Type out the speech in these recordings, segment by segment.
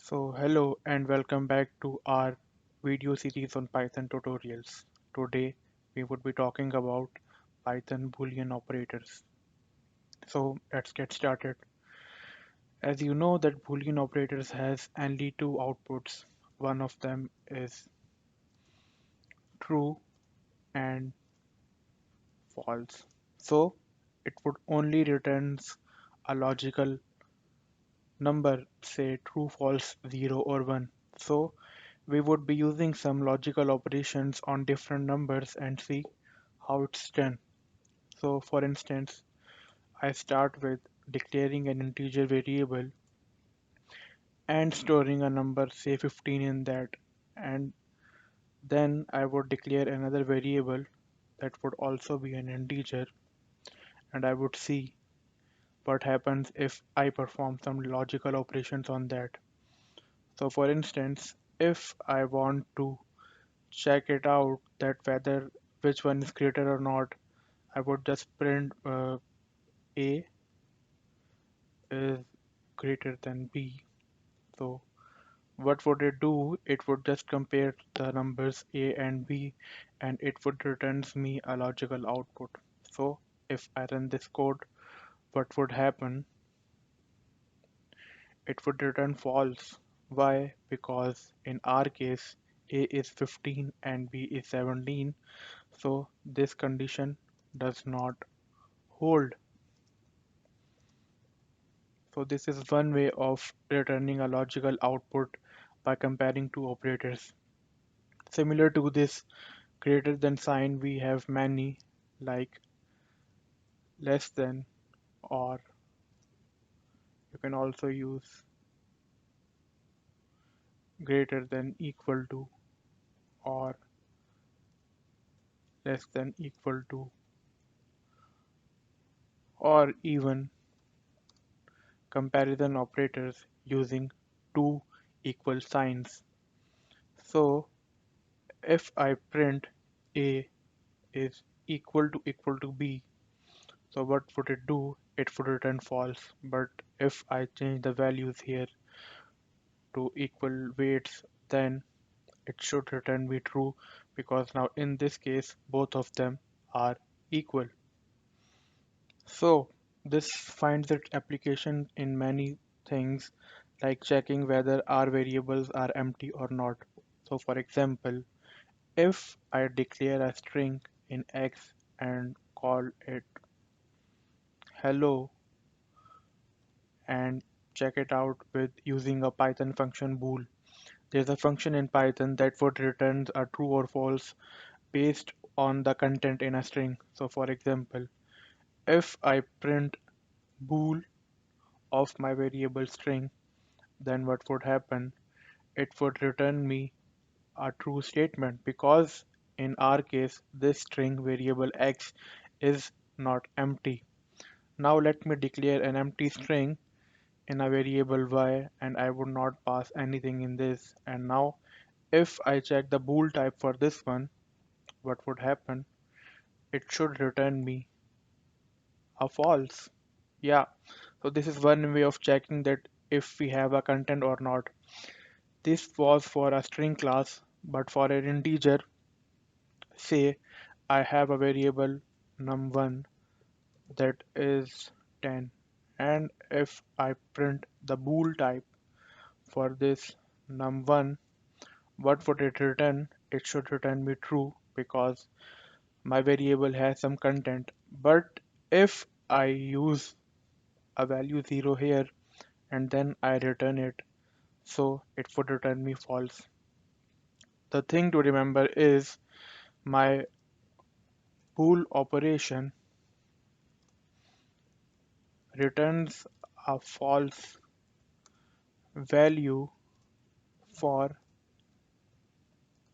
So hello and welcome back to our video series on Python tutorials. Today we would be talking about Python Boolean operators. So let's get started. As you know that Boolean operators has only two outputs. One of them is true and false. So it would only returns a logical number, say true, false, 0 or 1. So we would be using some logical operations on different numbers and see how it's done. So for instance, I start with declaring an integer variable and storing a number, say 15 in that, and then I would declare another variable that would also be an integer, and I would see what happens if I perform some logical operations on that. So for instance, if I want to check it out that whether which one is greater or not, I would just print A is greater than B. So what would it do? It would just compare the numbers A and B and it would returns me a logical output. So if I run this code, what would happen? It would return false. Why? Because in our case, A is 15 and B is 17. So this condition does not hold. So this is one way of returning a logical output by comparing two operators. Similar to this greater than sign, we have many like less than, or you can also use greater than equal to, or less than equal to, or even comparison operators using two equal signs. So if I print A is equal to B, so what would it do? It would return false. But if I change the values here to equal weights, then it should return me true because now in this case both of them are equal. So this finds its application in many things like checking whether our variables are empty or not. So for example, if I declare a string in X and call it hello and check it out with using a Python function bool. There's a function in Python that would return a true or false based on the content in a string. So for example, if I print bool of my variable string, then what would happen? It would return me a true statement because in our case, this string variable x is not empty. Now let me declare an empty string in a variable y and I would not pass anything in this. And now if I check the bool type for this one, what would happen? It should return me a false. Yeah, so this is one way of checking that if we have a content or not. This was for a string class, but for an integer, say I have a variable num1 that is 10, and if I print the bool type for this num1, what would it return? It should return me true because my variable has some content. But if I use a value 0 here and then I return it, so it would return me false. The thing to remember is my bool operation returns a false value for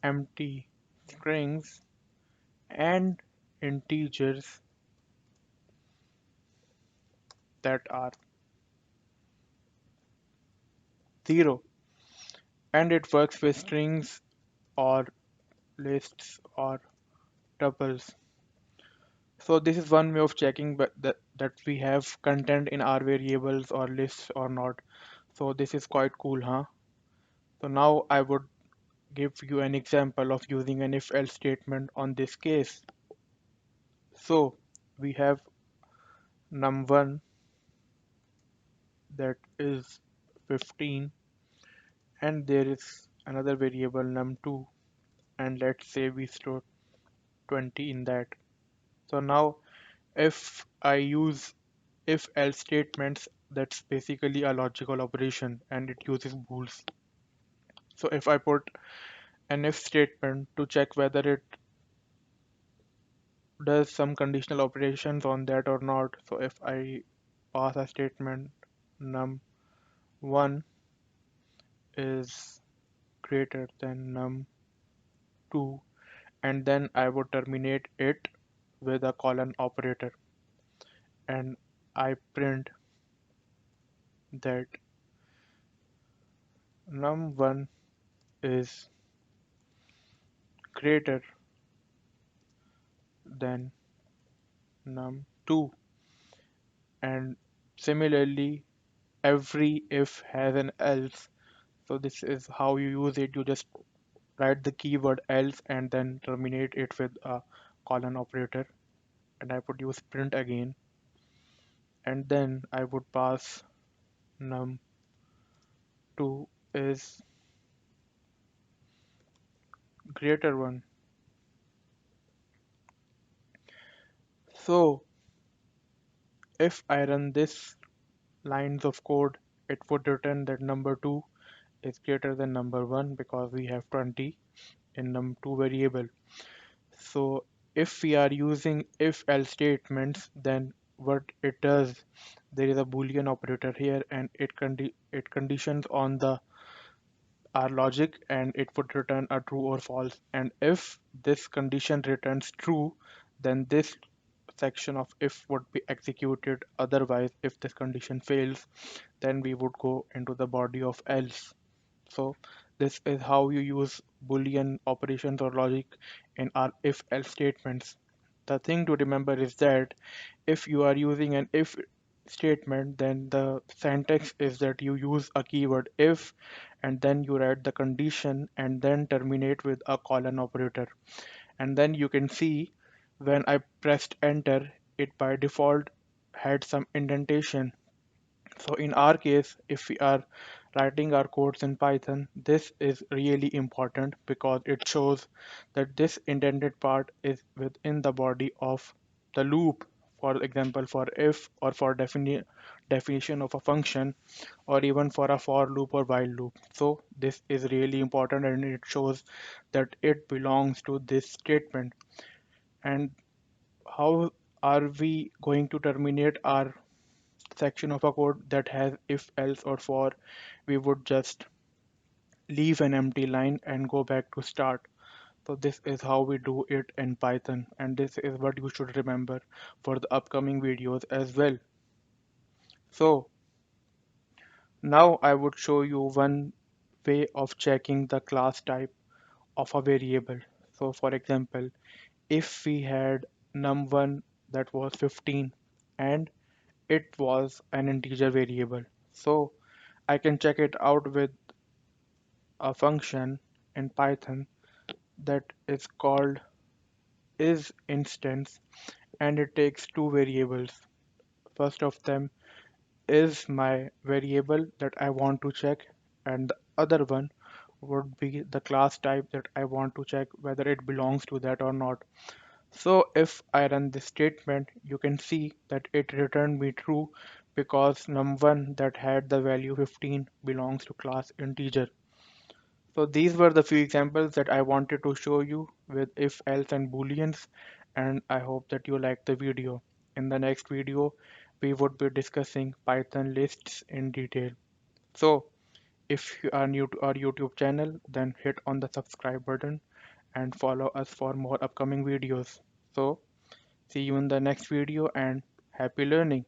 empty strings and integers that are 0, and it works with strings or lists or tuples. So this is one way of checking that we have content in our variables or lists or not. So this is quite cool, huh? So now I would give you an example of using an if-else statement on this case. So we have num1 that is 15, and there is another variable num2, and let's say we store 20 in that. So now if I use if else statements, that's basically a logical operation and it uses bools. So if I put an if statement to check whether it does some conditional operations on that or not. So if I pass a statement num1 is greater than num2, and then I would terminate it with a colon operator, and I print that num1 is greater than num2, and similarly every if has an else. So this is how you use it. You just write the keyword else and then terminate it with a colon operator, and I would use print again, and then I would pass num2 is greater one. So if I run this lines of code, it would return that number 2 is greater than number 1 because we have 20 in num2 variable. So if we are using if else statements, then what it does, there is a Boolean operator here, and it conditions on the our logic, and it would return a true or false. And if this condition returns true, then this section of if would be executed. Otherwise, if this condition fails, then we would go into the body of else. So this is how you use Boolean operations or logic in our if-else statements. The thing to remember is that if you are using an if statement, then the syntax is that you use a keyword if, and then you write the condition and then terminate with a colon operator. And then you can see when I pressed enter, it by default had some indentation. So in our case, if we are writing our codes in Python, this is really important because it shows that this indented part is within the body of the loop. For example, for if or for definition of a function, or even for a for loop or while loop. So this is really important and it shows that it belongs to this statement. And how are we going to terminate our section of a code that has if, else, or for? We would just leave an empty line and go back to start. So this is how we do it in Python, and this is what you should remember for the upcoming videos as well. So now I would show you one way of checking the class type of a variable. So for example, if we had num1 that was 15 and it was an integer variable, so I can check it out with a function in Python that is called isinstance, and it takes two variables. First of them is my variable that I want to check, and the other one would be the class type that I want to check whether it belongs to that or not. So if I run this statement, you can see that it returned me true because num1 that had the value 15 belongs to class integer. So these were the few examples that I wanted to show you with if, else and booleans, and I hope that you liked the video. In the next video, we would be discussing Python lists in detail. So if you are new to our YouTube channel, then hit on the subscribe button and follow us for more upcoming videos. So see you in the next video and happy learning.